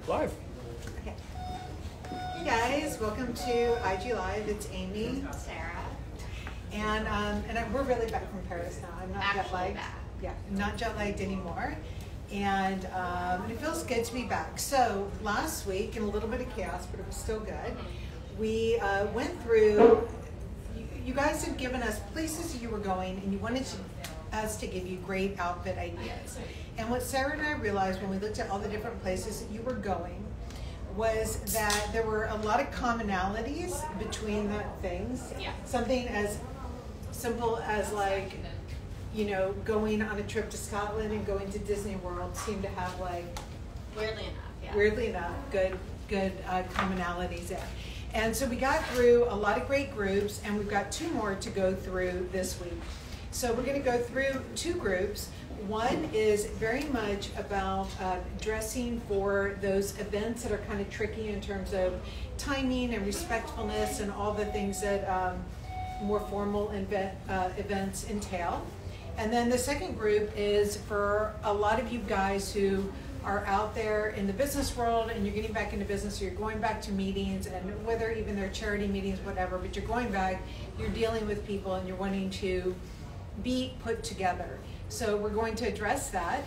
Live. Okay. Hey guys, welcome to IG Live. It's Amy, Sarah, and we're really back from Paris now. I'm not jet lagged. back. Yeah, I'm not jet lagged anymore, and it feels good to be back. So last week, in a little bit of chaos, but it was still good. We went through. You guys had given us places that you were going, and you wanted us to give you great outfit ideas. And what Sarah and I realized when we looked at all the different places that you were going was that there were a lot of commonalities between the things. Yeah. Something as simple as like, you know, going on a trip to Scotland and going to Disney World seemed to have like, weirdly enough, good commonalities there. And so we got through a lot of great groups, and we've got two more to go through this week. So we're going to go through two groups. One is very much about dressing for those events that are kind of tricky in terms of timing and respectfulness and all the things that more formal events entail. And then the second group is for a lot of you guys who are out there in the business world and you're getting back into business, or you're going back to meetings, and whether even they're charity meetings, whatever, but you're going back, you're dealing with people and you're wanting to be put together. So we're going to address that,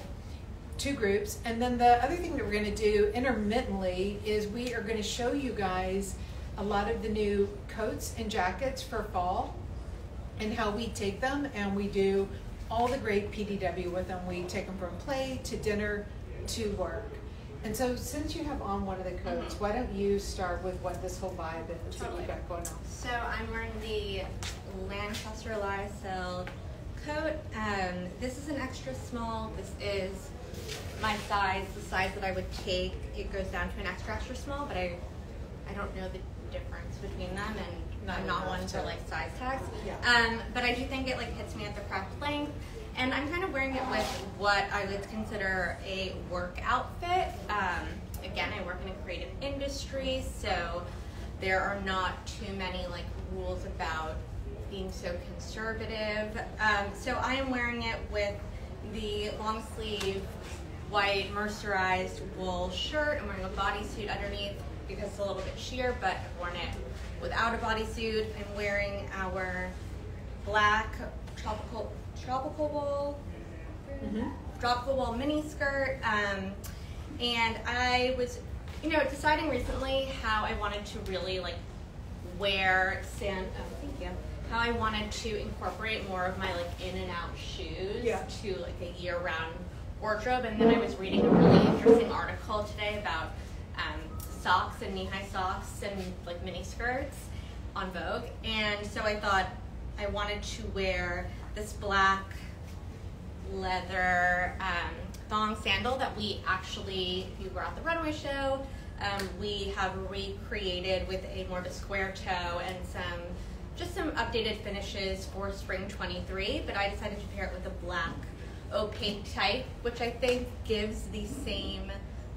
two groups. And then the other thing that we're going to do intermittently is we are going to show you guys a lot of the new coats and jackets for fall and how we take them, and we do all the great PDW with them. We take them from play to dinner to work. And so since you have on one of the coats, why don't you start with what this whole vibe is that you've got going on? So I'm wearing the Lancaster Lysel coat. This is an extra small. This is my size, the size that I would take. It goes down to an extra small, but I don't know the difference between them, and I'm not one for like size tags. Yeah. But I do think it like hits me at the correct length, and I'm kind of wearing it with what I would consider a work outfit. Again, I work in a creative industry, so there are not too many like rules about being so conservative. So I am wearing it with the long sleeve white mercerized wool shirt. I'm wearing a bodysuit underneath because it's a little bit sheer, but I've worn it without a bodysuit. I'm wearing our black tropical wool mini skirt. And I was, deciding recently how I wanted to really like wear how I wanted to incorporate more of my like in and out shoes to like a year-round wardrobe. And then I was reading a really interesting article today about socks and knee-high socks and like mini skirts on Vogue. And so I thought I wanted to wear this black leather thong sandal that we actually, if you were at the runway show, we have recreated with a more of a square toe and some updated finishes for spring 23, but I decided to pair it with a black opaque type, which I think gives the same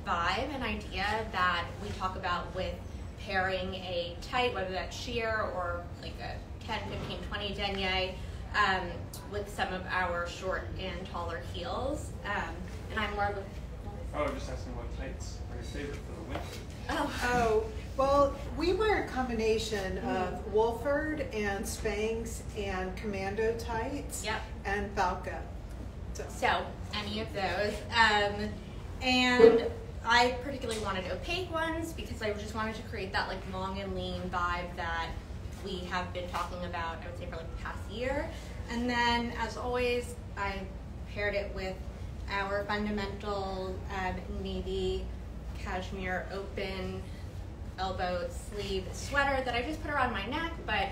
vibe and idea that we talk about with pairing a tight, whether that's sheer or like a 10, 15, 20 denier, with some of our short and taller heels. And I'm more of a... Oh, just asking what tights are your favorite for the winter. Oh, well, we wear a combination of Wolford and Spanx and Commando tights and Falca. So, any of those. And I particularly wanted opaque ones because I just wanted to create that like long and lean vibe that we have been talking about, I would say, for like the past year. And then, as always, I paired it with our fundamental navy cashmere open elbow sleeve sweater that I just put around my neck, but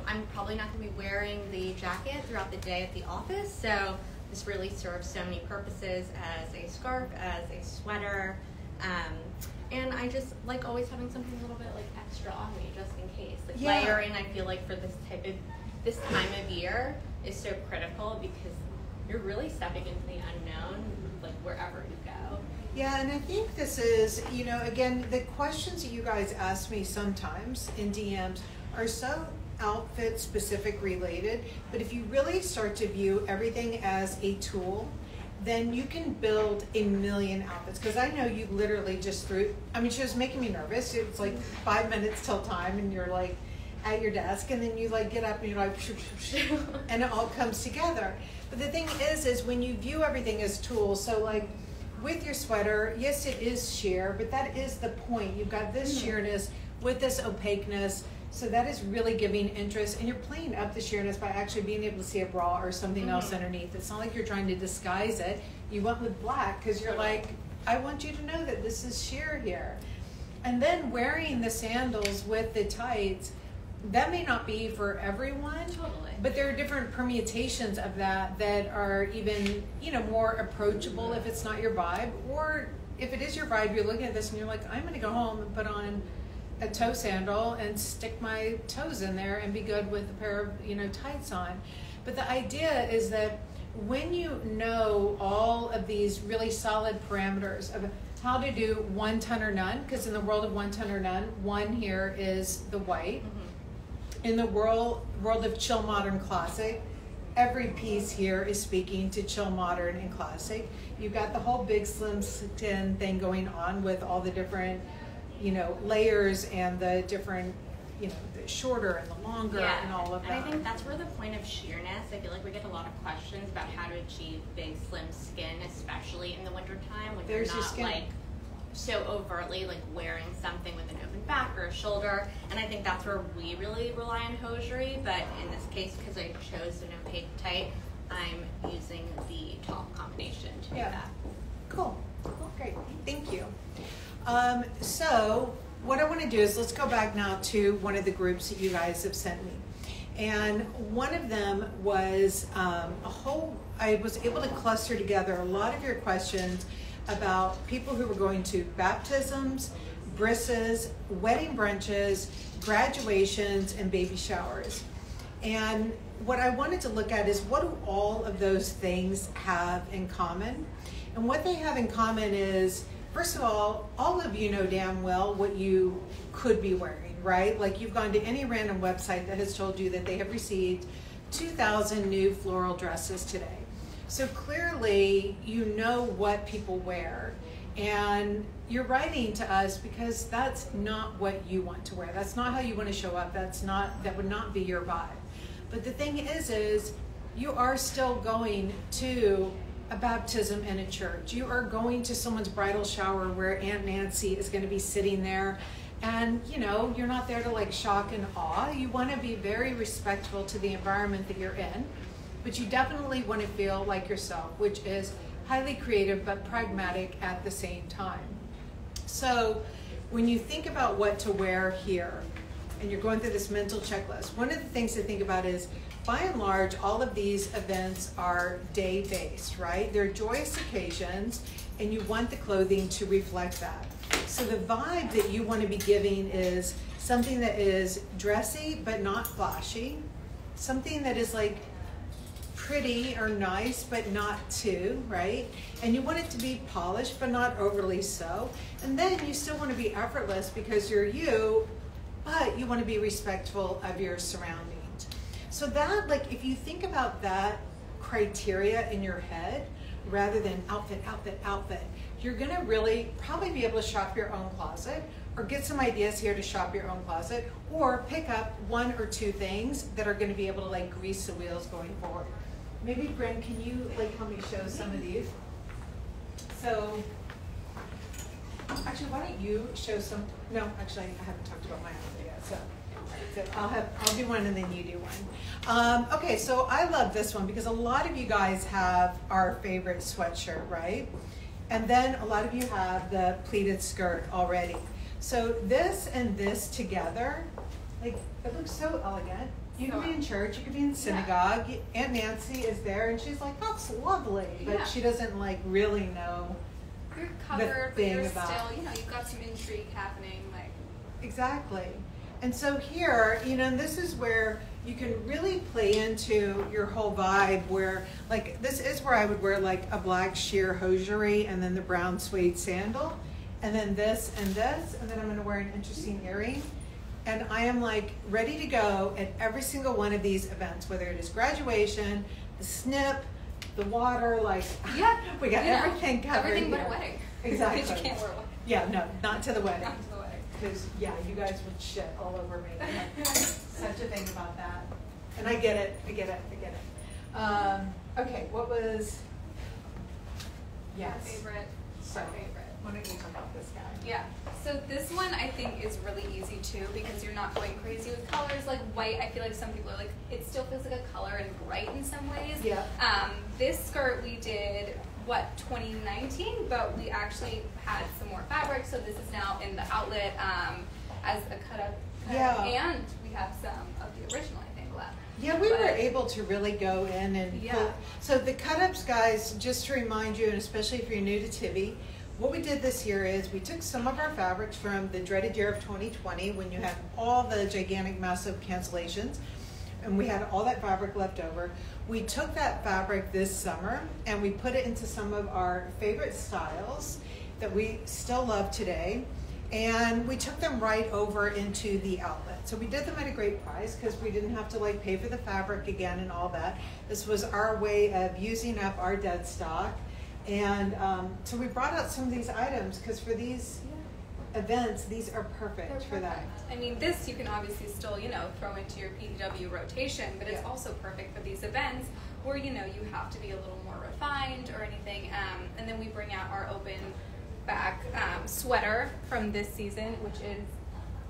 I'm probably not going to be wearing the jacket throughout the day at the office, so this really serves so many purposes as a scarf, as a sweater, and I just like always having something a little bit like extra on me just in case. Like layering, I feel like for this time of year is so critical because you're really stepping into the unknown, like wherever you go. Yeah, and I think this is, again, the questions that you guys ask me sometimes in DMs are so outfit specific related, but if you really start to view everything as a tool then you can build a million outfits. Because I know you literally just threw, I mean, she was making me nervous. It's like 5 minutes till time, and you're like at your desk, and then you like get up and you're like, and it all comes together. But the thing is when you view everything as tools, so like with your sweater, yes, it is sheer, but that is the point. You've got this sheerness with this opaqueness. So that is really giving interest, and you're playing up the sheerness by actually being able to see a bra or something else underneath. It's not like you're trying to disguise it. You went with black because you're like, I want you to know that this is sheer here. And then wearing the sandals with the tights, that may not be for everyone. Totally. But there are different permutations of that that are even, you know, more approachable if it's not your vibe. Or if it is your vibe, you're looking at this and you're like, I'm going to go home and put on a toe sandal and stick my toes in there and be good with a pair of, you know, tights on. But the idea is that when you know all of these really solid parameters of how to do one ton or none, because in the world of one ton or none, one here is the white. In the world of chill modern classic, every piece here is speaking to chill modern and classic. You've got the whole big slim skin thing going on with all the different, you know, layers and the different, you know, the shorter and the longer and all of that. And I think that's where the point of sheerness, I feel like we get a lot of questions about how to achieve big, slim skin, especially in the wintertime when you're not like so overtly like wearing something with an open back or a shoulder. And I think that's where we really rely on hosiery. But in this case, because I chose an opaque tight, I'm using the top combination to do that. Cool. Great. Thank you. So what I want to do is let's go back now to one of the groups that you guys have sent me. And one of them was I was able to cluster together a lot of your questions about people who were going to baptisms, brisses, wedding brunches, graduations, and baby showers. And what I wanted to look at is what do all of those things have in common? And what they have in common is, first of all of you know damn well what you could be wearing, right? Like you've gone to any random website that has told you that they have received 2,000 new floral dresses today. So clearly you know what people wear, and you're writing to us because that's not what you want to wear. That's not how you want to show up. That would not be your vibe. But the thing is you are still going to a baptism in a church. You are going to someone's bridal shower where Aunt Nancy is going to be sitting there, and you know, you're not there to like shock and awe. You want to be very respectful to the environment that you're in, but you definitely want to feel like yourself, which is highly creative but pragmatic at the same time. So when you think about what to wear here, and you're going through this mental checklist, one of the things to think about is, by and large, all of these events are day-based, right? They're joyous occasions, and you want the clothing to reflect that. So the vibe that you want to be giving is something that is dressy but not flashy, something that is like pretty or nice but not too, right? And you want it to be polished but not overly so. And then you still want to be effortless because you're you, but you want to be respectful of your surroundings. So that, like, if you think about that criteria in your head, rather than outfit, outfit, outfit, you're gonna really probably be able to shop your own closet, or get some ideas here to shop your own closet, or pick up one or two things that are gonna be able to like grease the wheels going forward. Maybe Bryn, can you like help me show some of these? So, actually, why don't you show some? No, actually, I haven't talked about my outfit yet, so I'll do one and then you do one. Okay, so I love this one because a lot of you guys have our favorite sweatshirt, right? And then a lot of you have the pleated skirt already. So this and this together, like, it looks so elegant. You can be in church, you could be in synagogue. Yeah. Aunt Nancy is there and she's like, that's lovely. But she doesn't like really know you're covered, but you're still, you know, you've got some intrigue happening. Like. Exactly. And so here, you know, this is where you can really play into your whole vibe where, like, this is where I would wear like a black sheer hosiery and then the brown suede sandal, and then this, and then I'm going to wear an interesting earring. And I am like ready to go at every single one of these events, whether it is graduation, the snip, the water, like Yeah. we got everything covered. Everything but here. a wedding. Exactly. Because you can't wear one. Yeah, no, not to the wedding. Not to the wedding. Because you guys would shit all over me. Such a thing about that. And I get it. Okay, what was? Yes. Our favorite. So, Our favorite. why don't you talk about this guy? Yeah. So this one I think is really easy too because you're not going crazy with colors. Like white, I feel like some people are like, it still feels like a color and bright in some ways. Yeah. This skirt we did, 2019, but we actually had some more fabric, so this is now in the outlet as a cut-up. Yeah. And we have some of the original, I think, left. Yeah, we were able to really go in and pull. So the cut-ups, guys, just to remind you, and especially if you're new to Tibi, what we did this year is we took some of our fabrics from the dreaded year of 2020 when you had all the gigantic, massive cancellations, and we had all that fabric left over. We took that fabric this summer and we put it into some of our favorite styles that we still love today. And we took them right over into the outlet. So we did them at a great price because we didn't have to like pay for the fabric again and all that. This was our way of using up our dead stock. And so we brought out some of these items because for these events, these are perfect for that. I mean, this you can obviously still, throw into your PDW rotation, but it's also perfect for these events where, you have to be a little more refined or anything. And then we bring out our open back sweater from this season, which is,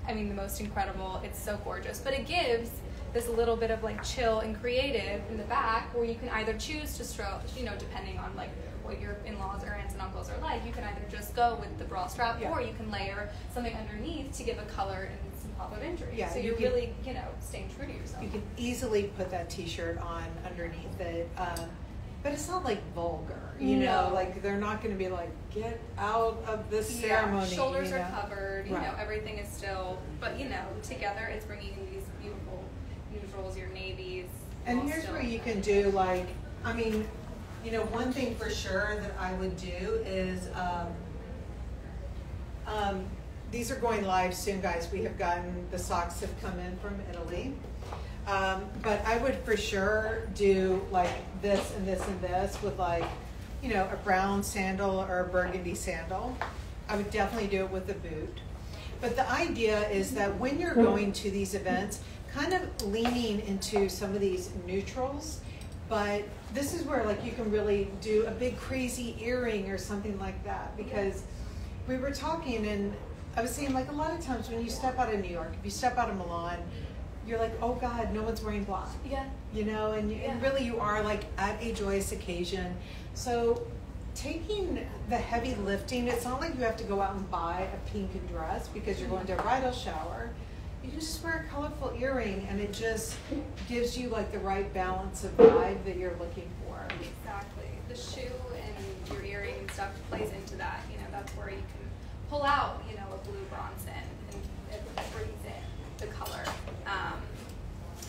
the most incredible. It's so gorgeous, but it gives this little bit of like chill and creative in the back where you can either choose to stroke, depending on like what your in-laws or aunts and uncles are like, you can either just go with the bra strap or you can layer something underneath to give a color and some pop of injury. Yeah, so you're really, staying true to yourself. You can easily put that t-shirt on underneath it. But it's not like vulgar, like they're not going to be like, get out of this ceremony. Shoulders are covered, everything is still, but together it's bringing in these beautiful neutrals, your navies. And here's where you can do like, one thing for sure that I would do is, these are going live soon, guys. We have gotten, the socks have come in from Italy. But I would for sure do like this and this and this with like, a brown sandal or a burgundy sandal. I would definitely do it with a boot. But the idea is that when you're going to these events, kind of leaning into some of these neutrals, but this is where like you can really do a big crazy earring or something like that, because we were talking and I was saying like a lot of times when you step out of New York, if you step out of Milan, you're like, oh God, no one's wearing black. Yeah. And really you are like at a joyous occasion. So taking the heavy lifting, it's not like you have to go out and buy a pink dress because you're going to a bridal shower. You can just wear a colorful earring and it just gives you like the right balance of vibe that you're looking for. Exactly. The shoe and your earring and stuff plays into that. That's where you can pull out, a blue bronze and it brings in the color.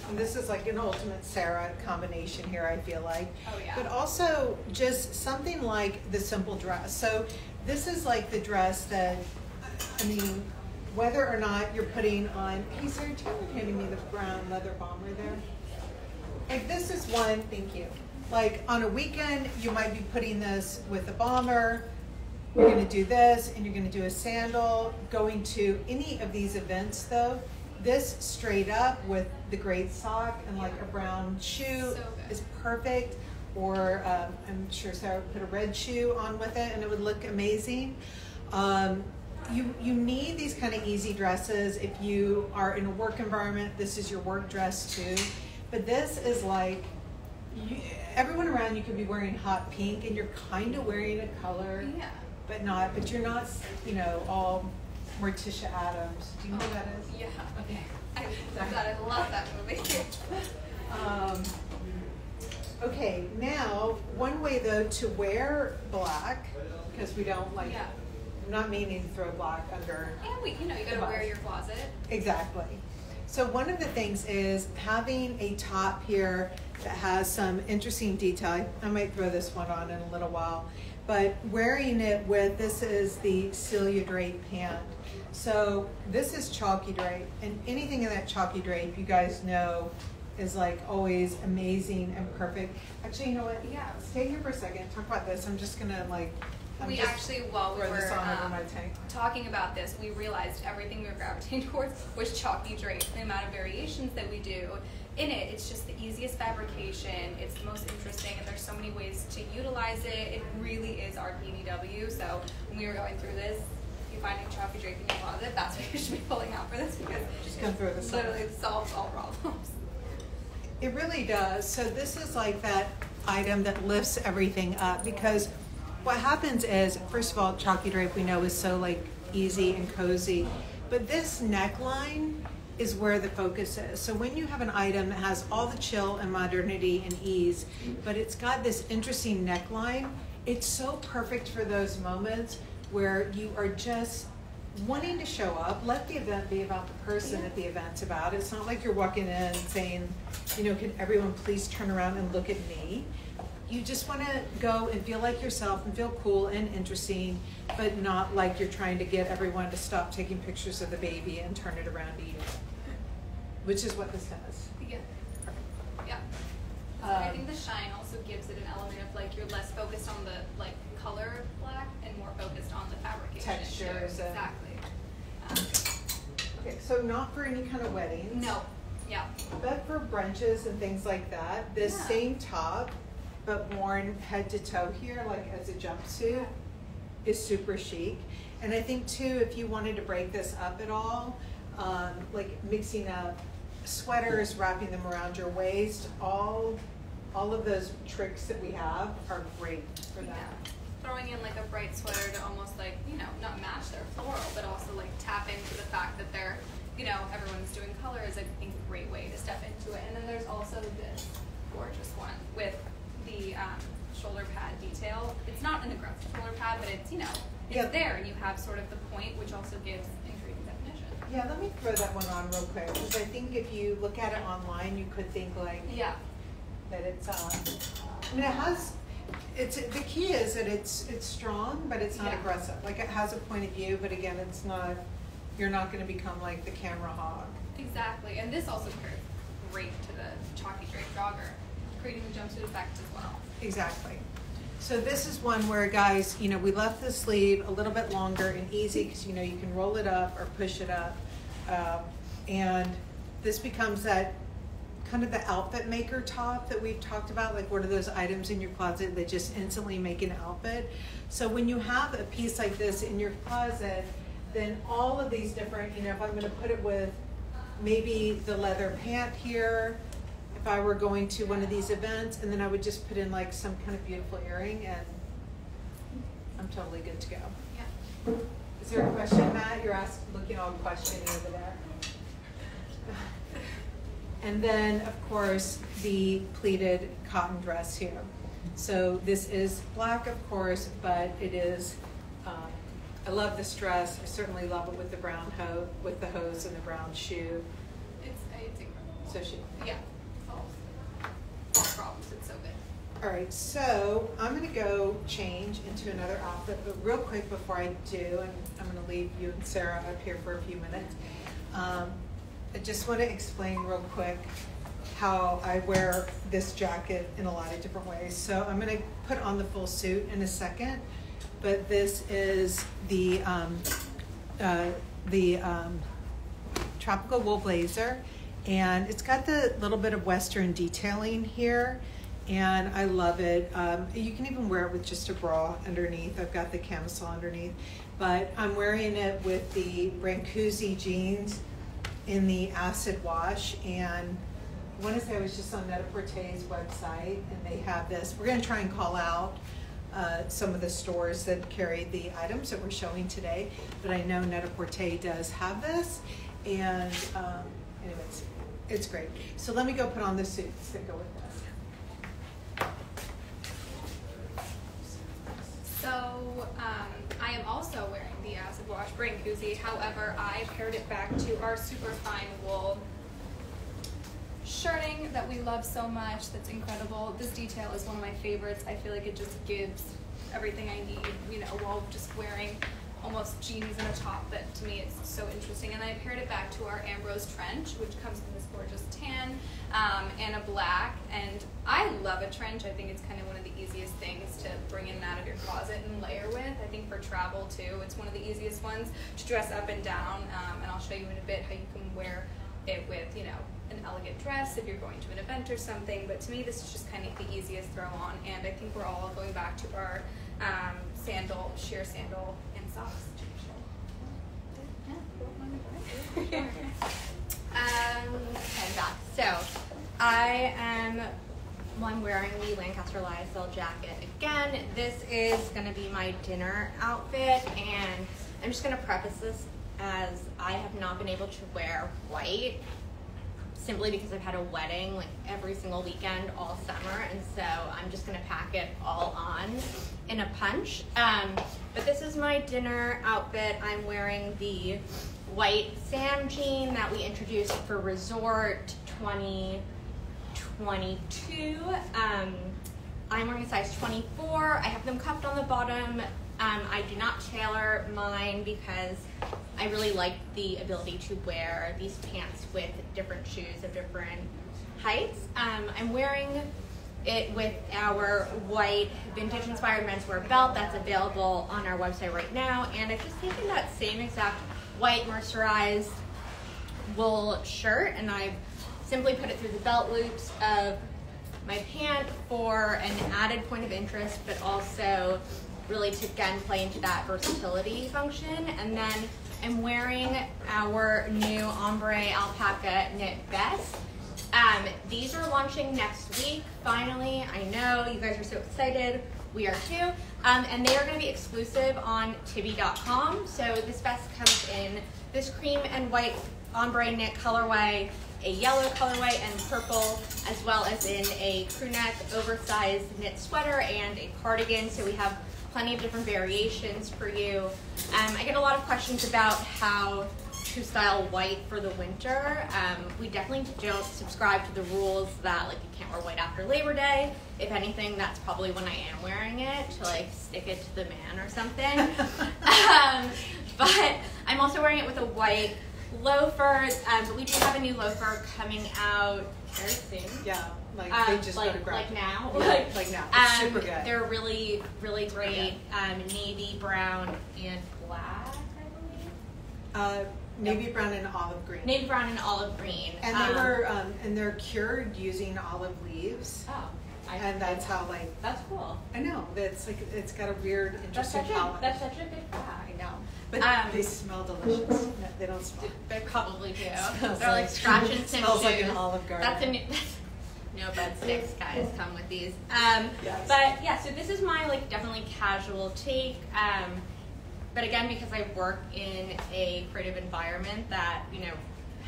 And this is like an ultimate Sarah combination here, I feel like. Oh yeah. But also just something like the simple dress. So this is like the dress that, whether or not you're putting on, hey Sarah, do you mind handing me the brown leather bomber there? Like this is one, thank you. Like on a weekend, you might be putting this with a bomber. You're gonna do this and you're gonna do a sandal. Going to any of these events though, this straight up with the great sock and like a brown shoe is perfect. Or I'm sure Sarah would put a red shoe on with it and it would look amazing. You need these kind of easy dresses. If you are in a work environment, this is your work dress too. But this is like, everyone around you could be wearing hot pink and you're kind of wearing a color, but you're not, all Morticia Adams. Do you know who that is? Yeah. Okay. I love that movie. Okay, now one way though to wear black, because we don't like, I'm not meaning to throw black under. And you gotta wear your closet. Exactly. So one of the things is having a top here that has some interesting detail. I might throw this one on in a little while, but wearing it with, this is the Celia drape pant. So this is chalky drape, and anything in that chalky drape, you guys know, is like always amazing and perfect. Actually, you know what? Yeah. Stay here for a second. Talk about this. I'm just gonna like. We actually, while we throw this were on over my tank. talking about this, we realized everything we were gravitating towards was chalky drape. The amount of variations that we do in it, it's just the easiest fabrication. It's the most interesting, and there's so many ways to utilize it. It really is our PDW. So when we were going through this, if you find a chalky drape in your closet, that's what you should be pulling out for this, because Just gonna throw this literally solves all problems. It really does. So this is like that item that lifts everything up, because what happens is, first of all, chalky drape we know is so like easy and cozy, but this neckline is where the focus is. So when you have an item that has all the chill and modernity and ease, but it's got this interesting neckline, it's so perfect for those moments where you are just wanting to show up. Let the event be about the person that the event's about. It's not like you're walking in and saying, you know, can everyone please turn around and look at me? You just want to go and feel like yourself and feel cool and interesting, but not like you're trying to get everyone to stop taking pictures of the baby and turn it around to you, which is what this does. Yeah. Yeah. I think the shine also gives it an element of like you're less focused on the like color of black and more focused on the fabrication. Textures. Exactly. Okay, so not for any kind of weddings. No. Yeah. But for brunches and things like that, this same top, but worn head to toe here, like as a jumpsuit, is super chic. And I think too, if you wanted to break this up at all, like mixing up sweaters, wrapping them around your waist, all of those tricks that we have are great for that. Yeah. Throwing in like a bright sweater to almost like, you know, not match their floral, but also like tap into the fact that they're, you know, everyone's doing color is a great way to step into it. And then there's also this gorgeous one with the shoulder pad detail. It's not an aggressive shoulder pad, but it's, you know, it's there, and you have sort of the point, which also gives intriguing definition. Yeah, let me throw that one on real quick, because I think if you look at it online, you could think like that it's I mean, it has. It's the key is that it's strong, but it's not aggressive. Like it has a point of view, but again, it's not. You're not going to become like the camera hog. Exactly, and this also pairs great to the chalky drape jogger, creating the jumpsuit effect as well. Exactly. So this is one where, guys, you know, we left the sleeve a little bit longer and easy because, you know, you can roll it up or push it up. And this becomes that kind of the outfit maker top that we've talked about, like what are those items in your closet that just instantly make an outfit. So when you have a piece like this in your closet, then all of these different, you know, if I'm going to put it with maybe the leather pant here, if I were going to one of these events, and then I would just put in like some kind of beautiful earring, and I'm totally good to go. Yeah. Is there a question, Matt? You're looking all questioning over there. And then, of course, the pleated cotton dress here. So this is black, of course, but it is. I love this dress. I certainly love it with the brown with the hose and the brown shoe. It's incredible. So she. Yeah. All problems. It's so good. All right, so I'm going to go change into another outfit, but real quick before I do, and I'm going to leave you and Sarah up here for a few minutes. I just want to explain real quick how I wear this jacket in a lot of different ways. So I'm going to put on the full suit in a second, but this is the tropical wool blazer, and it's got the little bit of Western detailing here, and I love it. You can even wear it with just a bra underneath. I've got the camisole underneath, but I'm wearing it with the Brancusi jeans in the acid wash, and I want to say I was just on Net-a-Porter's website, and they have this. We're going to try and call out some of the stores that carry the items that we're showing today, but I know Net-a-Porter does have this, and anyways, it's great. So let me go put on the suits that go with this. So I am also wearing the acid wash Brancusi. However, I paired it back to our super fine wool shirting that we love so much. That's incredible. This detail is one of my favorites. I feel like it just gives everything I need, you know, while just wearing almost jeans and a top that to me is so interesting. And I paired it back to our Ambrose trench, which comes in this gorgeous tan and a black. And I love a trench. I think it's kind of one of the easiest things to bring in and out of your closet and layer with. I think for travel too, it's one of the easiest ones to dress up and down. And I'll show you in a bit how you can wear it with, you know, an elegant dress if you're going to an event or something. But to me, this is just kind of the easiest throw on. And I think we're all going back to our sandal, sheer sandal and socks. And back. So I'm wearing the Lancaster Lyocell jacket again. This is going to be my dinner outfit, and I'm just going to preface this as I have not been able to wear white simply because I've had a wedding like every single weekend all summer, and so I'm just going to pack it all on in a punch. But this is my dinner outfit. I'm wearing the white Sam jean that we introduced for Resort 2022. I'm wearing a size 24. I have them cuffed on the bottom. I do not tailor mine because I really like the ability to wear these pants with different shoes of different heights. I'm wearing it with our white vintage-inspired menswear belt that's available on our website right now, and I've just taken that same exact white mercerized wool shirt and I've simply put it through the belt loops of my pant for an added point of interest, but also really to again play into that versatility function. And then I'm wearing our new ombre alpaca knit vest. These are launching next week, finally. I know you guys are so excited. We are too. And they are going to be exclusive on Tibi.com. So this vest comes in this cream and white ombre knit colorway, a yellow colorway, and purple, as well as in a crew neck oversized knit sweater and a cardigan. So we have plenty of different variations for you. I get a lot of questions about how to style white for the winter. We definitely don't subscribe to the rules that like you can't wear white after Labor Day. If anything, that's probably when I am wearing it to like stick it to the man or something. But I'm also wearing it with a white loafer. But we do have a new loafer coming out very soon. Yeah, like they just go to grab like now. like now. It's super good. They're really, really great. Navy, brown, and black, I believe. Navy brown and olive green. Navy brown and olive green. And they were, and they're cured using olive leaves. Oh. And that's how like. That's cool. I know. It's like, it's got a weird, interesting color. That's such a good fact. I know. But they smell delicious. No, they don't smell. They probably do. They're like scratch and sniff smells shoes. like an Olive Garden. That's a new, no bed sticks, guys, come with these. Yes. But yeah, so this is my like definitely casual take. But again, because I work in a creative environment that, you know,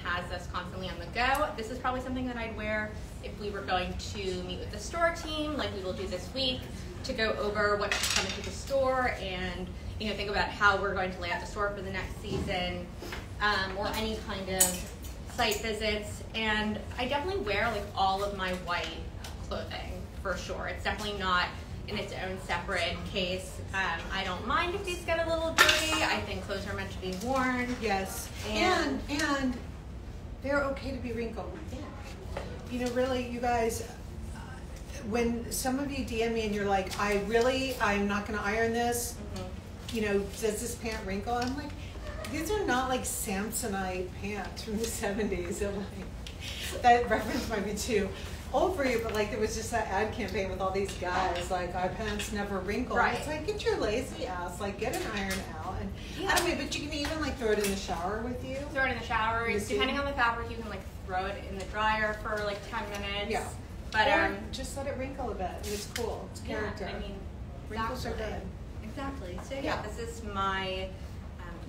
has us constantly on the go, this is probably something that I'd wear if we were going to meet with the store team, like we will do this week, to go over what should come into the store and, you know, think about how we're going to lay out the store for the next season, or any kind of site visits. And I definitely wear like all of my white clothing for sure. It's definitely not in its own separate case. I don't mind if these get a little dirty. I think clothes are meant to be worn. Yes, and they're okay to be wrinkled. Yeah. You know, really, you guys, when some of you DM me and you're like, I'm not going to iron this, you know, does this pant wrinkle? I'm like, these are not like Samsonite pants from the 70s. So like, that reference might be too old for you, but like there was just that ad campaign with all these guys, like our pants never wrinkle. Right. It's like, get your lazy ass, like get an iron out. And yeah. I don't mean, but you can even like throw it in the shower with you. Throw it in the shower. Depending on the fabric, you can like throw it in the dryer for like 10 minutes. Yeah. But or just let it wrinkle a bit. It's cool. It's character. Yeah, I mean, wrinkles are good. Exactly. So yeah, this is my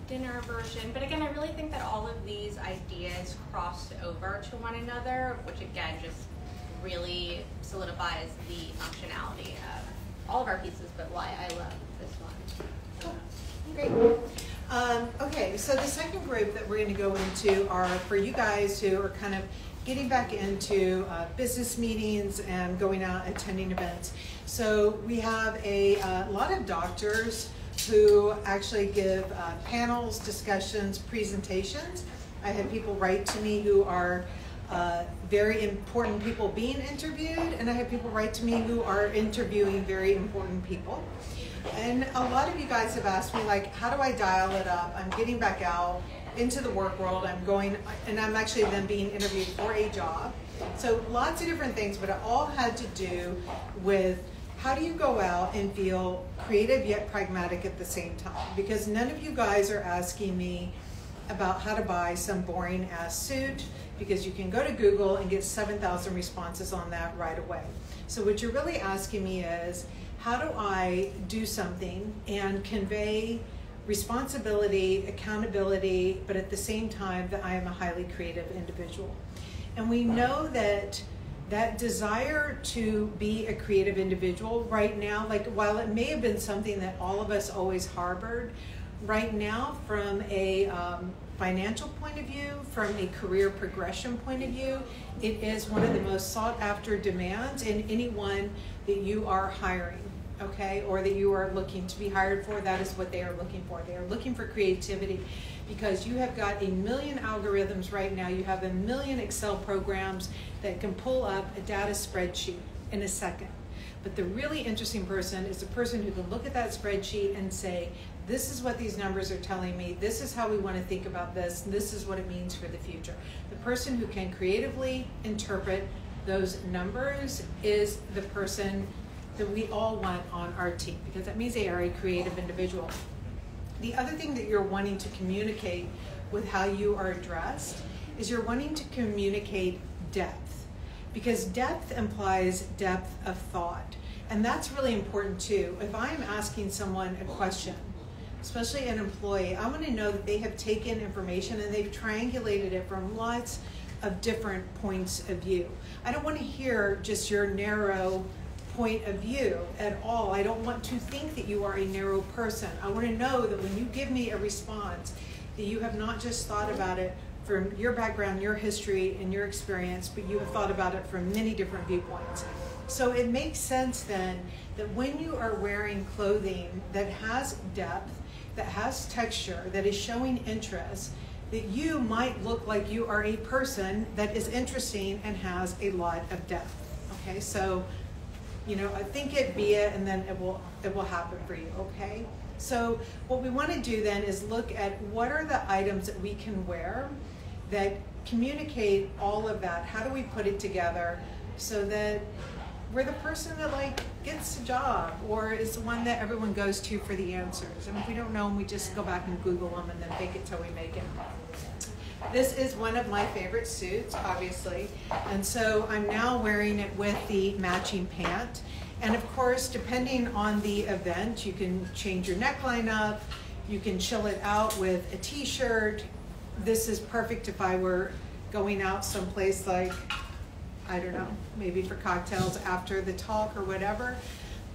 dinner version. But again, I really think that all of these ideas cross over to one another, which again just really solidifies the functionality of all of our pieces, but why I love this one. Cool. Great. Okay, so the second group that we're going to go into are for you guys who are kind of getting back into business meetings and going out attending events. So we have a lot of doctors who actually give panels, discussions, presentations. I have people write to me who are very important people being interviewed, and I have people write to me who are interviewing very important people. And a lot of you guys have asked me, like, how do I dial it up? I'm getting back out into the work world. I'm going, and I'm actually then being interviewed for a job. So lots of different things, but it all had to do with how do you go out and feel creative yet pragmatic at the same time? Because none of you guys are asking me about how to buy some boring ass suit, because you can go to Google and get 7,000 responses on that right away. So what you're really asking me is, how do I do something and convey responsibility, accountability, but at the same time that I am a highly creative individual? And we know that that desire to be a creative individual right now, like while it may have been something that all of us always harbored, right now from a financial point of view, from a career progression point of view, it is one of the most sought after demands in anyone that you are hiring, okay, or that you are looking to be hired for. That is what they are looking for. They are looking for creativity, because you have got a million algorithms right now. You have a million Excel programs that can pull up a data spreadsheet in a second. But the really interesting person is the person who can look at that spreadsheet and say, this is what these numbers are telling me, this is how we want to think about this, this is what it means for the future. The person who can creatively interpret those numbers is the person that we all want on our team, because that means they are a creative individual. The other thing that you're wanting to communicate with how you are dressed is you're wanting to communicate depth, because depth implies depth of thought. And that's really important too. If I'm asking someone a question, especially an employee, I want to know that they have taken information and they've triangulated it from lots of different points of view. I don't want to hear just your narrow point of view at all. I don't want to think that you are a narrow person. I want to know that when you give me a response, that you have not just thought about it from your background, your history, and your experience, but you have thought about it from many different viewpoints. So it makes sense then that when you are wearing clothing that has depth, that has texture, that is showing interest, that you might look like you are a person that is interesting and has a lot of depth. Okay, so think it, be it, and then it will happen for you. Okay, so what we want to do then is look at what are the items that we can wear that communicate all of that. How do we put it together so that we're the person that gets the job, or is the one that everyone goes to for the answers? And if we don't know them, we just go back and Google them and then fake it till we make it. This is one of my favorite suits, obviously, and so I'm now wearing it with the matching pant. And of course, depending on the event, you can change your neckline up, you can chill it out with a t-shirt. This is perfect if I were going out someplace like, I don't know, maybe for cocktails after the talk or whatever.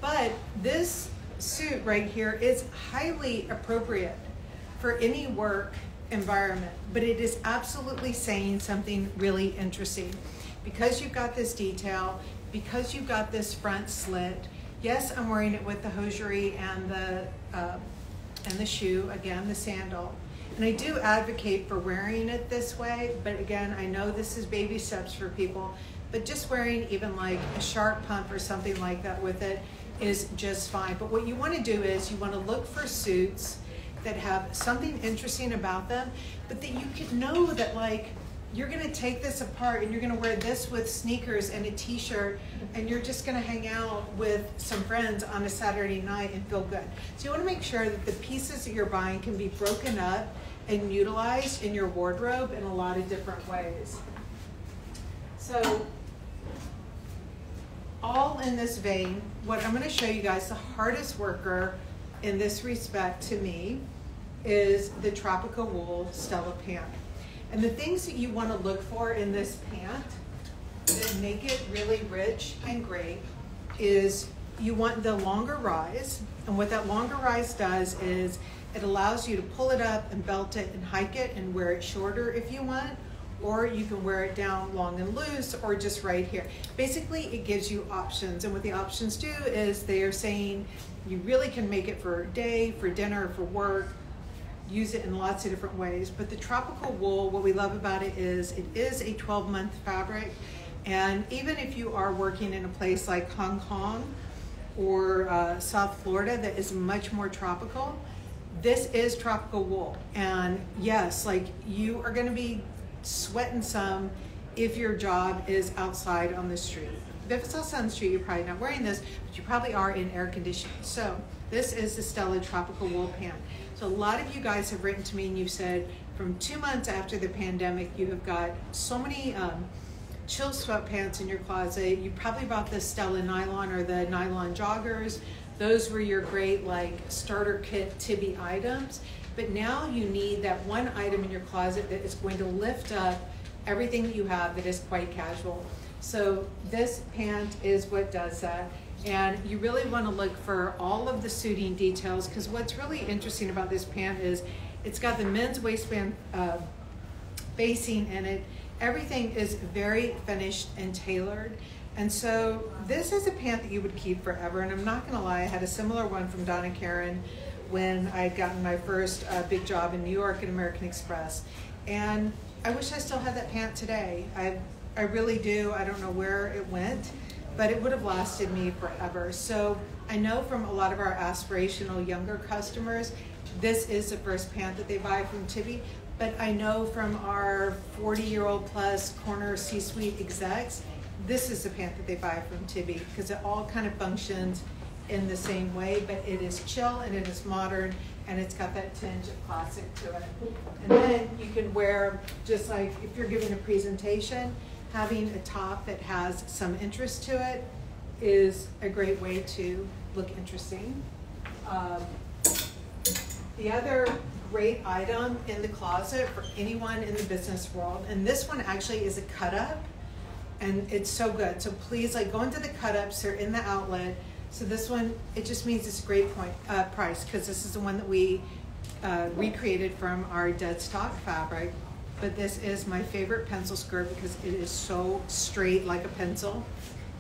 But this suit right here is highly appropriate for any work environment, but it is absolutely saying something really interesting. Because you've got this detail, because you've got this front slit, yes, I'm wearing it with the hosiery and the shoe, again, the sandal. And I do advocate for wearing it this way, but again, I know this is baby steps for people, but just wearing even like a sharp pump or something like that with it is just fine. But what you want to do is you want to look for suits that have something interesting about them, but that you could know that you're going to take this apart and you're going to wear this with sneakers and a t-shirt, and you're just going to hang out with some friends on a Saturday night and feel good. So you want to make sure that the pieces that you're buying can be broken up and utilized in your wardrobe in a lot of different ways. So all in this vein, what I'm going to show you guys, the hardest worker in this respect to me is the Tropical Wool Stella pant. And the things that you want to look for in this pant that make it really rich and great is you want the longer rise. And what that longer rise does is it allows you to pull it up and belt it and hike it and wear it shorter if you want, or you can wear it down long and loose, or just right here. Basically, it gives you options, and what the options do is they are saying you really can make it for a day, for dinner, for work, use it in lots of different ways. But the tropical wool, what we love about it is a 12-month fabric, and even if you are working in a place like Hong Kong or South Florida that is much more tropical, this is tropical wool. And yes, like, you are going to be sweating some if your job is outside on the street. If it's outside on the street, you're probably not wearing this, but you probably are in air conditioning. So this is the Stella tropical wool pant. So a lot of you guys have written to me and you've said from 2 months after the pandemic, you have got so many chill sweatpants in your closet. You probably bought the Stella nylon or the nylon joggers. Those were your great like starter kit Tibi items. But now you need that one item in your closet that is going to lift up everything that you have that is quite casual. So this pant is what does that. And you really want to look for all of the suiting details, because what's really interesting about this pant is it's got the men's waistband basing in it. Everything is very finished and tailored. And so this is a pant that you would keep forever. And I'm not going to lie, I had a similar one from Donna Karen when I had gotten my first big job in New York at American Express. And I wish I still had that pant today. I really do. I don't know where it went, but it would have lasted me forever. So I know from a lot of our aspirational younger customers, this is the first pant that they buy from Tibi. But I know from our 40-year-old plus corner C-suite execs, this is the pant that they buy from Tibi, because it all kind of functions in the same way, but it is chill and it is modern, and it's got that tinge of classic to it. And then you can wear, just like if you're giving a presentation, having a top that has some interest to it is a great way to look interesting. The other great item in the closet for anyone in the business world, and this one actually is a cut up, and it's so good. So please, like, go into the cut ups, they're in the outlet. So this one, it just means it's a great price, because this is the one that we recreated from our dead stock fabric. But this is my favorite pencil skirt because it is so straight like a pencil.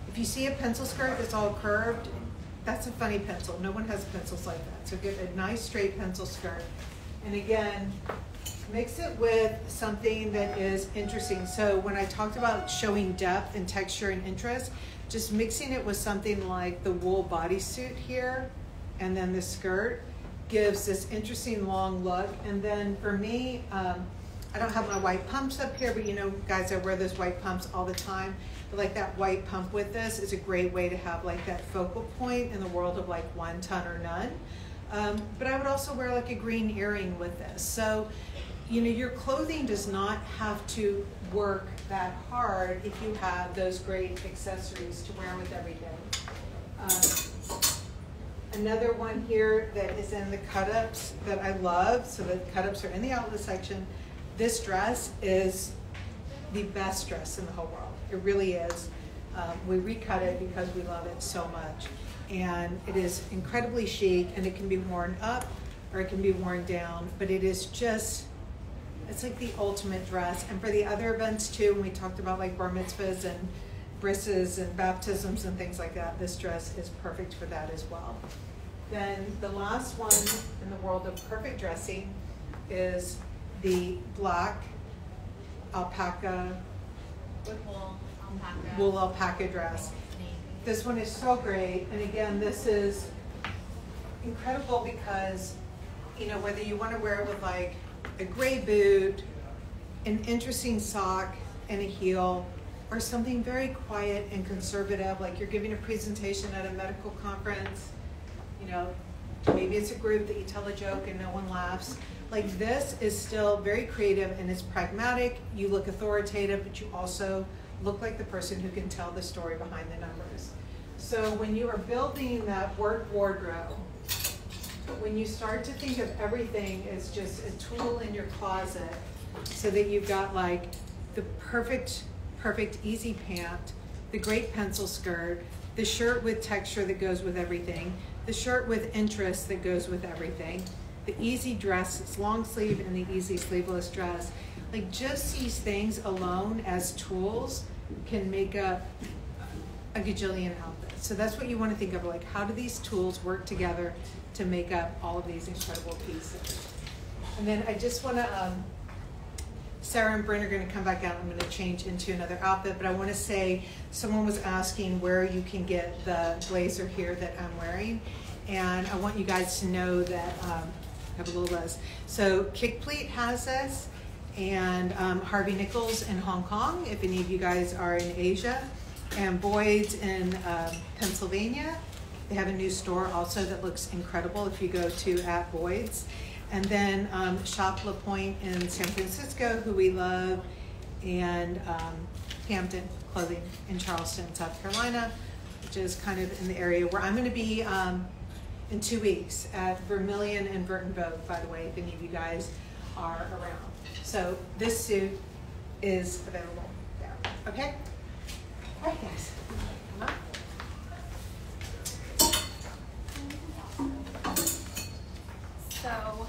If you see a pencil skirt that's all curved, that's a funny pencil. No one has pencils like that. So get a nice straight pencil skirt. And again, mix it with something that is interesting. So when I talked about showing depth and texture and interest, just mixing it with something like the wool bodysuit here, and then the skirt gives this interesting long look. And then for me, I don't have my white pumps up here, but you know, guys, I wear those white pumps all the time. But like that white pump with this is a great way to have like that focal point in the world of like one ton or none. But I would also wear like a green earring with this. So, you know, your clothing does not have to work that hard if you have those great accessories to wear with every day. Another one here that is in the cut-ups that I love, so the cut-ups are in the outlet section. This dress is the best dress in the whole world. It really is. We recut it because we love it so much. And it is incredibly chic, and it can be worn up or it can be worn down, but it is just, it's like the ultimate dress. And for the other events too, when we talked about like bar mitzvahs and brisses and baptisms and things like that, this dress is perfect for that as well. Then the last one in the world of perfect dressing is the black alpaca, wool alpaca dress. This one is so great, and again, this is incredible because, you know, whether you want to wear it with like a gray boot, an interesting sock, and a heel, or something very quiet and conservative, like you're giving a presentation at a medical conference, you know, maybe it's a group that you tell a joke and no one laughs. Like, this is still very creative and it's pragmatic. You look authoritative, but you also look like the person who can tell the story behind the numbers. So when you are building that work wardrobe, when you start to think of everything as just a tool in your closet, so that you've got like the perfect easy pant, the great pencil skirt, the shirt with texture that goes with everything, the shirt with interest that goes with everything, the easy dress, it's long sleeve, and the easy sleeveless dress. Like just these things alone as tools can make up a gajillion outfits. So that's what you want to think of, like how do these tools work together to make up all of these incredible pieces. And then I just want to, Sarah and Bryn are going to come back out. I'm going to change into another outfit, but I want to say someone was asking where you can get the blazer here that I'm wearing, and I want you guys to know that I have a little buzz. So Kick Pleat has this, and Harvey Nichols in Hong Kong, if any of you guys are in Asia, and Boyd's in Pennsylvania. They have a new store also that looks incredible if you go to @Boyd's. And then Shop La Pointe in San Francisco, who we love, and Hampton Clothing in Charleston, South Carolina, which is kind of in the area where I'm going to be in 2 weeks at Vermilion and Burton Vogue, by the way, if any of you guys are around. So this suit is available there. Okay? All right, guys. Come up. So,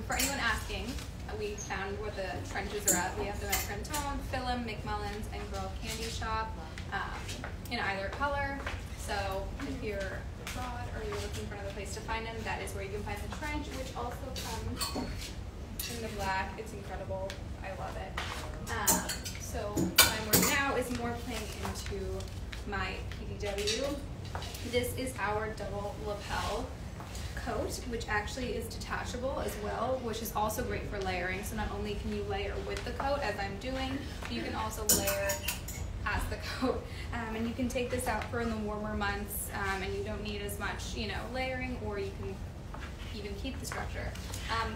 for anyone asking, we found where the trenches are at. We have them at Frenton, Philem, McMullen's, and Girl Candy Shop in either color. So if you're abroad or you're looking for another place to find them, that is where you can find the trench, which also comes in the black. It's incredible. I love it. So what I'm wearing now is more playing into my PDW. This is our double lapel coat, which actually is detachable as well, which is also great for layering. So not only can you layer with the coat, as I'm doing, but you can also layer as the coat. And you can take this out for in the warmer months, and you don't need as much, layering, or you can even keep the structure.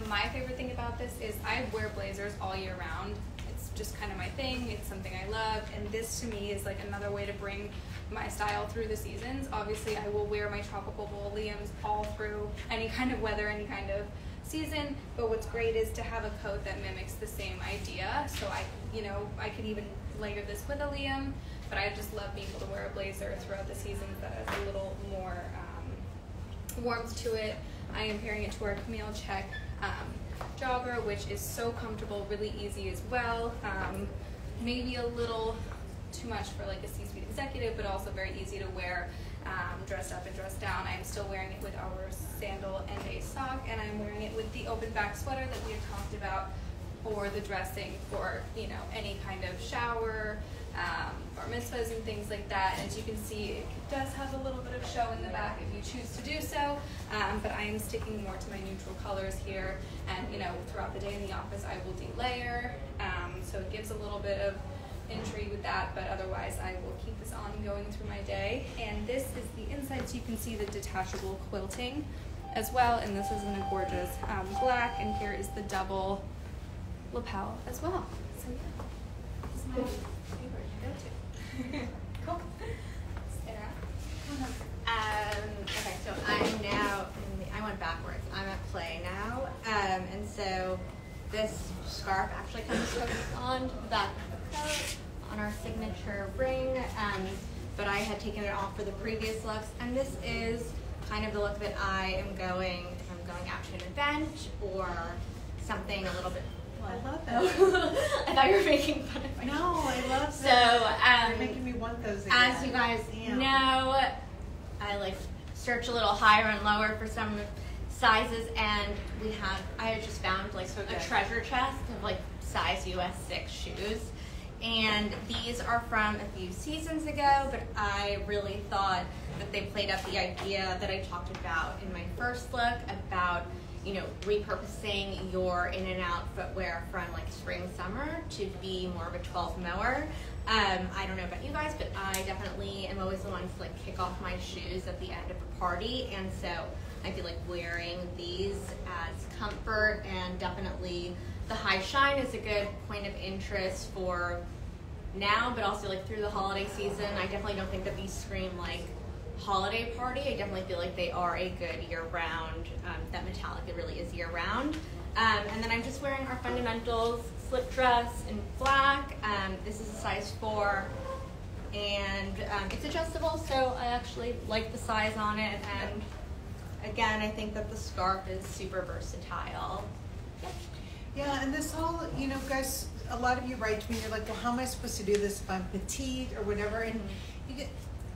My favorite thing about this is I wear blazers all year round. It's just kind of my thing. It's something I love, and this to me is like another way to bring my style through the seasons. Obviously, I will wear my tropical wool liams all through any kind of weather, any kind of season, but what's great is to have a coat that mimics the same idea. So I could even layer this with a liam, but I just love being able to wear a blazer throughout the seasons that has a little more warmth to it. I am pairing it to our Camille Check jogger, which is so comfortable, really easy as well. Maybe a little too much for like a C-suite executive, but also very easy to wear dressed up and dressed down. I am still wearing it with our sandal and a sock, and I'm wearing it with the open back sweater that we had talked about for the dressing for any kind of shower, bar mitzvahs and things like that. And as you can see, it does have a little bit of show in the back if you choose to do so, but I am sticking more to my neutral colors here, and throughout the day in the office I will delayer, so it gives a little bit of intrigue with that, but otherwise I will keep this on going through my day. And this is the inside, so you can see the detachable quilting as well, and this is in a gorgeous black, and here is the double lapel as well. So yeah, this is my favorite go-to. Cool. Sarah? Okay, so I'm now, I went backwards. I'm at play now, and so this scarf actually comes on the back of the coat on our signature ring, but I had taken it off for the previous looks, and this is kind of the look that I am going, if I'm going out to an event or something a little bit. I love that. I thought you were making fun of me. No, I love so, that. You're making me want those again. As you guys know, I search a little higher and lower for some sizes, and I had just found a treasure chest of size US 6 shoes, and these are from a few seasons ago, but I really thought that they played up the idea that I talked about in my first look about repurposing your in and out footwear from spring, summer to be more of a 12 mower. I don't know about you guys, but I definitely am always the one to kick off my shoes at the end of a party, and so I feel like wearing these adds comfort, and definitely the high shine is a good point of interest for now, but also through the holiday season. I definitely don't think that these scream holiday party. I definitely feel like they are a good year-round, that metallic, it really is year-round. And then I'm just wearing our fundamentals slip dress in black. This is a size 4, and it's adjustable, so I actually like the size on it, and again, I think that the scarf is super versatile. Yep. Yeah, and this whole, you know, guys, a lot of you write to me, you're like, well, how am I supposed to do this if I'm petite or whatever? And you get,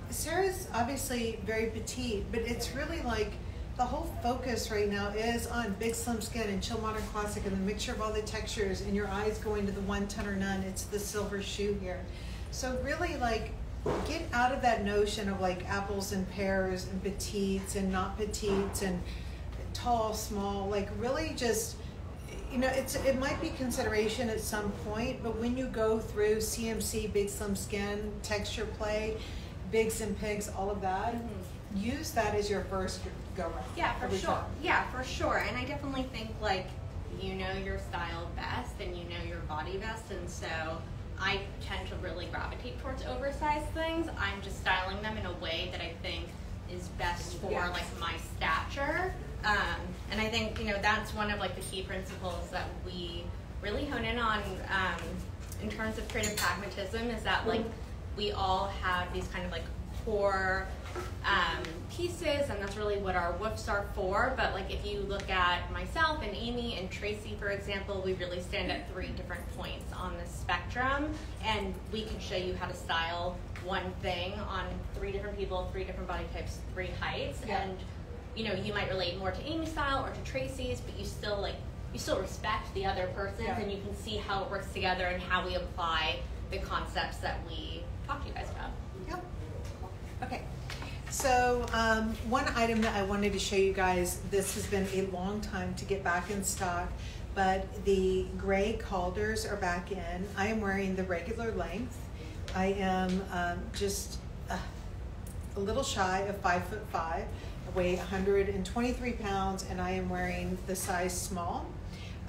Sarah's obviously very petite, but it's really like the whole focus right now is on big slim skin and chill modern classic and the mixture of all the textures and your eyes going to the 1 ton or none. It's the silver shoe here. So really like get out of that notion of like apples and pears and petites and not petites and tall, small, like really just, you know, it might be consideration at some point, but when you go through CMC, big slim skin, texture play, bigs and pigs, all of that, use that as your first go round. Yeah, for sure. Time. Yeah, for sure. And I definitely think like you know your style best and you know your body best, and so I tend to really gravitate towards oversized things. I'm just styling them in a way that I think is best for like my stature. And I think, you know, that's one of like the key principles that we really hone in on in terms of creative pragmatism, is that like we all have these kind of like core pieces, and that's really what our woofs are for. But like if you look at myself and Amy and Tracy, for example, we really stand at 3 different points on the spectrum, and we can show you how to style one thing on 3 different people, 3 different body types, 3 heights. And you know, you might relate more to Amy's style or to Tracy's, but you still respect the other person's, and you can see how it works together and how we apply the concepts that we talk to you guys about. Yep. Okay. So one item that I wanted to show you guys, this has been a long time to get back in stock, but the gray Calders are back in. I am wearing the regular length. I am just a little shy of 5'5". I weigh 123 pounds, and I am wearing the size small.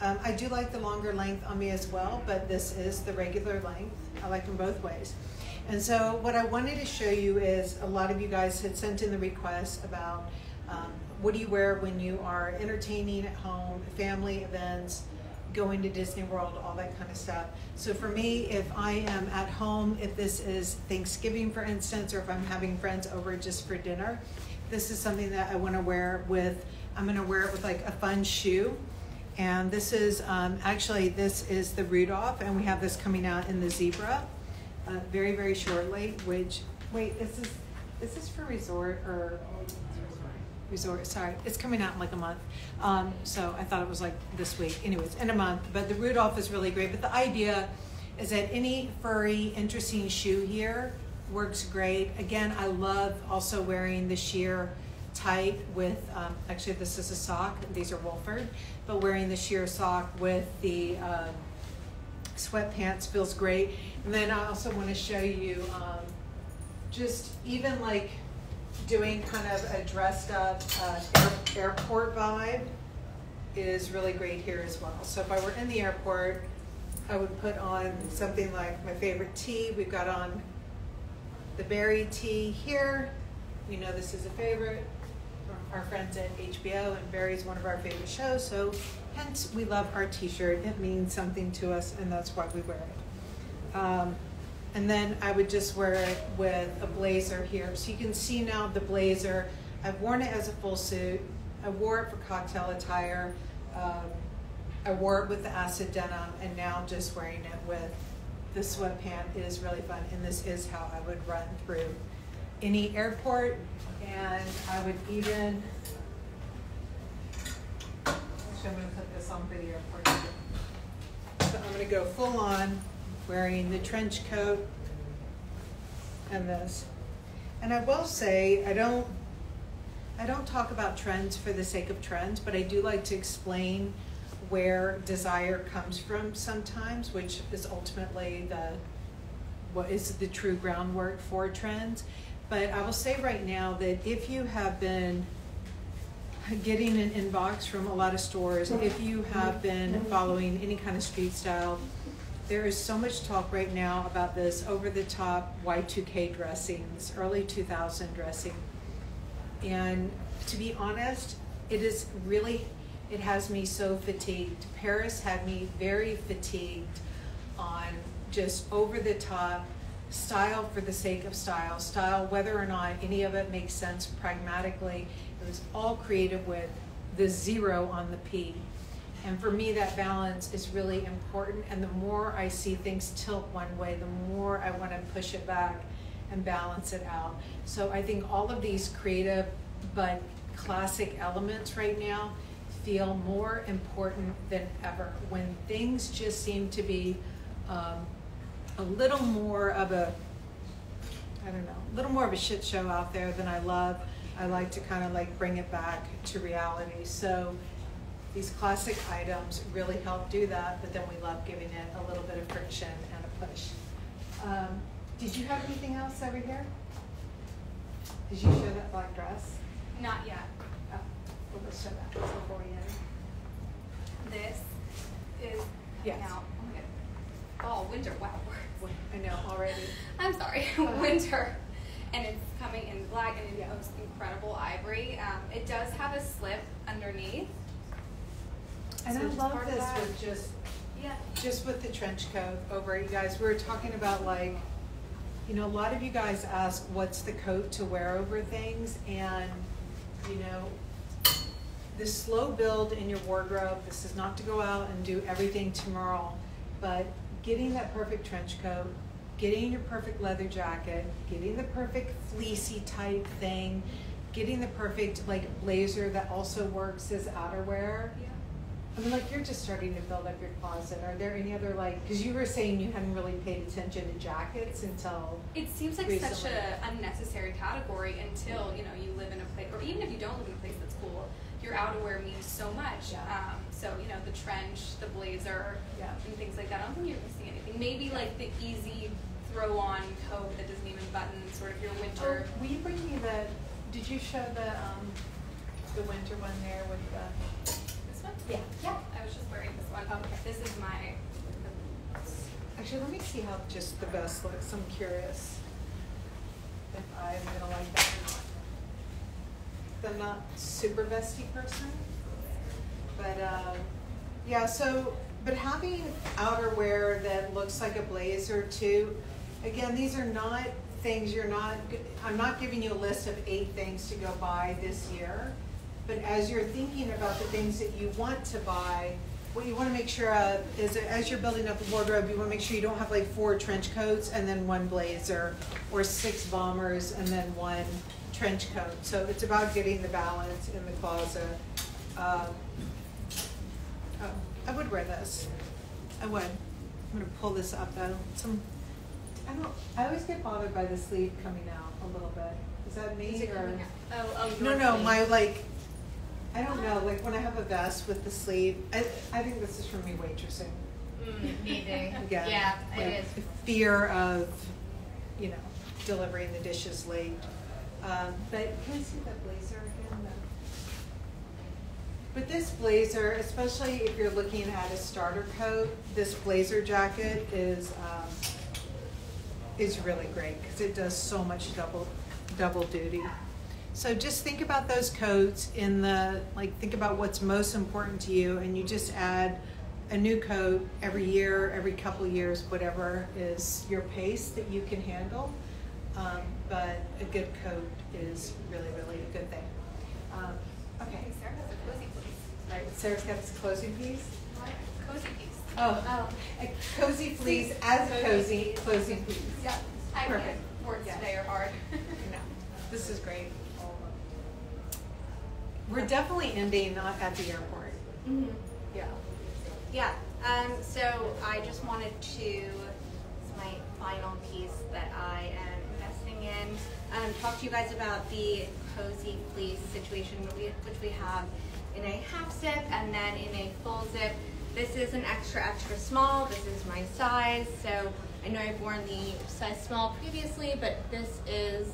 I do like the longer length on me as well, but this is the regular length. I like them both ways. And so what I wanted to show you is, a lot of you guys had sent in the request about what do you wear when you are entertaining at home, family events, going to Disney World, all that kind of stuff. So for me, if I am at home, if this is Thanksgiving, for instance, or if I'm having friends over just for dinner, this is something that I want to wear with, I'm going to wear it with like a fun shoe. And this is, actually, this is the Rudolph, and we have this coming out in the zebra very, very shortly, which, wait, is this for resort or resort? Sorry, it's coming out in like a month. So I thought it was like this week. Anyways, in a month. But the Rudolph is really great. But the idea is that any furry, interesting shoe here works great. Again, I love also wearing the sheer tight with, actually this is a sock, these are Wolford, but wearing the sheer sock with the sweatpants feels great. And then I also want to show you just even like doing kind of a dressed up airport vibe is really great here as well. So if I were in the airport, I would put on something like my favorite tee. We've got on the berry tee here. We know this is a favorite from our friends at HBO, and Berry is one of our favorite shows, so hence we love our t-shirt. It means something to us, and that's why we wear it. And then I would just wear it with a blazer here. So you can see now the blazer. I've worn it as a full suit. I wore it for cocktail attire. I wore it with the acid denim, and now just wearing it with the sweatpant is really fun. And this is how I would run through any airport. And I would even, actually I'm going to put this on for the airport. So I'm going to go full on wearing the trench coat and this. And I will say, I don't talk about trends for the sake of trends, but I do like to explain where desire comes from sometimes, which is ultimately what is the true groundwork for trends. But I will say right now that if you have been getting an inbox from a lot of stores, if you have been following any kind of street style, there is so much talk right now about this over-the-top Y2K dressings, early 2000 dressing. And to be honest, it has me so fatigued. Paris had me very fatigued on just over-the-top style for the sake of style, whether or not any of it makes sense pragmatically. It was all creative with the 0 on the P. And for me, that balance is really important. And the more I see things tilt one way, the more I want to push it back and balance it out. So I think all of these creative but classic elements right now feel more important than ever. When things just seem to be a little more of a, I don't know, a little more of a shit show out there than I love, I like to kind of like bring it back to reality. So these classic items really help do that, but then we love giving it a little bit of friction and a push. Did you have anything else over here? Did you show that black dress? Not yet. Oh, well, let's show that before we end. This is Yes. now. Oh my god. Oh, winter. Wow. I know already. I'm sorry. Winter. And it's coming in black and in most incredible ivory. It does have a slip underneath. And So I just love part of this that. with Yeah. just with the trench coat over it. You guys, we were talking about like, you know, a lot of you guys ask what's the coat to wear over things, and you know, the slow build in your wardrobe, this is not to go out and do everything tomorrow, but getting that perfect trench coat, getting your perfect leather jacket, getting the perfect fleecy type thing, getting the perfect like blazer that also works as outerwear. Yeah. I mean, like, you're just starting to build up your closet. Are there any other, like, because you were saying you hadn't really paid attention to jackets until It seems like recently. such a unnecessary category until, you know, you live in a place, or even if you don't live in a place that's cool, your outerwear means so much. Yeah. So, you know, the trench, the blazer, Yeah. and things like that. I don't think you're missing anything. Maybe like the easy throw-on coat that doesn't even button, sort of your winter. Oh, will you bring me did you show the winter one there with the, This one? yeah. Yeah. I was just wearing this one. Okay. This is my. Actually, let me see how just the vest looks. I'm curious if I'm gonna like that or not. I'm not super vesty person, but yeah. So, but having outerwear that looks like a blazer too. Again, these are not things you're not. I'm not giving you a list of 8 things to go buy this year, but as you're thinking about the things that you want to buy. What you want to make sure of is that as you're building up the wardrobe, you want to make sure you don't have like 4 trench coats and then 1 blazer, or 6 bombers and then 1 trench coat. So it's about getting the balance in the closet. Oh, I would wear this. I would. I'm going to pull this up though. I always get bothered by the sleeve coming out a little bit. Is that me Is it or? coming out? Oh, No, my like. I don't know, like when I have a vest with the sleeve, I think this is from me waitressing. Me too. Again, Yeah, like, it is. the fear of, you know, delivering the dishes late. But can I see that blazer again? But this blazer, especially if you're looking at a starter coat, this blazer jacket is really great because it does so much double duty. So just think about those coats think about what's most important to you, and you just add a new coat every year, every couple years, whatever is your pace that you can handle. But a good coat is really, really a good thing. Okay. Sarah has a cozy piece. Right, Sarah's got this closing piece. Cozy piece. Oh, a cozy fleece as a cozy closing piece. Yeah. I Perfect. can't. Words Yes. today are hard. No, this is great. We're definitely ending not at the airport. Mm-hmm. Yeah. Yeah. So I just wanted to, it's my final piece that I am investing in, talk to you guys about the cozy fleece situation, which we have in a half zip and then in a full zip. This is an extra small. This is my size. So I know I've worn the size small previously, but this is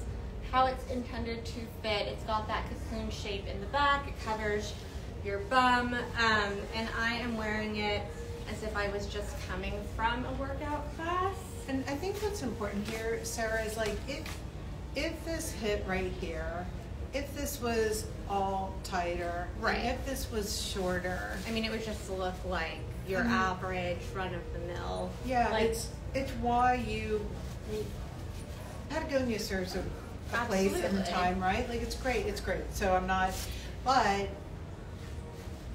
how it's intended to fit. It's got that cocoon shape in the back. It covers your bum, and I am wearing it as if I was just coming from a workout class. And I think what's important here, Sarah, is like if this hit right here, if this was all tighter, Right. and if this was shorter, I mean, it would just look like your Mhm. average run-of-the-mill. yeah, like, it's why Patagonia serves a a place and Absolutely. time, right? Like it's great. So I'm not, but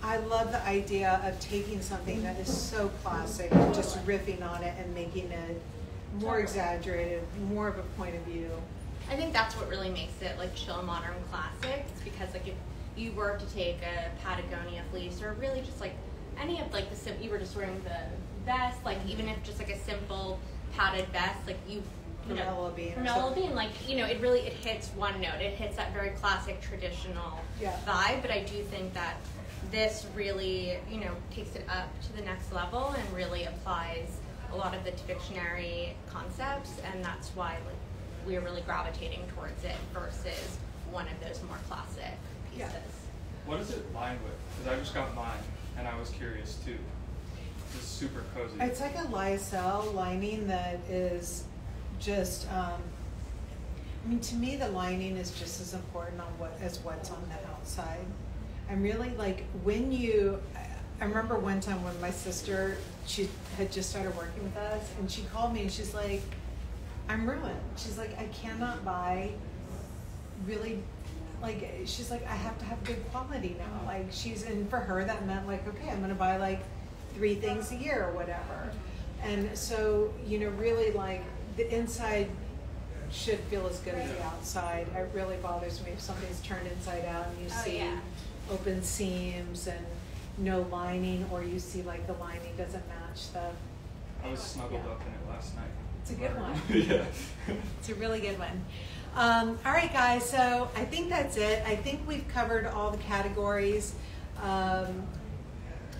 I love the idea of taking something that is so classic, just riffing on it and making it more exaggerated, more of a point of view. I think that's what really makes it like chill modern classic. It's because like if you were to take a Patagonia fleece or really just like any of like you were just wearing the vest, like even if just like a simple padded vest, like From Ella Bean, like it hits one note. It hits that very classic traditional vibe. But I do think that this really takes it up to the next level and really applies a lot of the dictionary concepts, and that's why like we're really gravitating towards it versus one of those more classic pieces. Yeah. What is it lined with? Because I just got mine, and I was curious too. It's super cozy. It's like a lyocell lining that is just, I mean, to me, the lining is just as important as what's on the outside. I'm really like, I remember one time when my sister, she had just started working with us, and she called me and she's like, I'm ruined. She's like, I cannot buy really, like, she's like, I have to have good quality now. Like, and for her that meant like, okay, I'm gonna buy like 3 things a year or whatever. And so, really like the inside should feel as good as the outside. It really bothers me if something's turned inside out and you see open seams and no lining, or you see like the lining doesn't match the. I was snuggled up in it last night. It's a good one. Yeah. It's a really good one. All right, guys, so I think that's it. I think we've covered all the categories.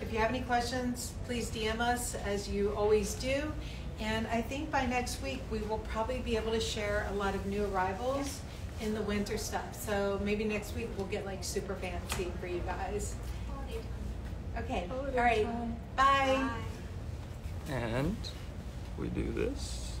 If you have any questions, please DM us, as you always do. And I think by next week, we will probably be able to share a lot of new arrivals in the winter stuff. So maybe next week we'll get like super fancy for you guys. Okay, all right, bye. And we do this.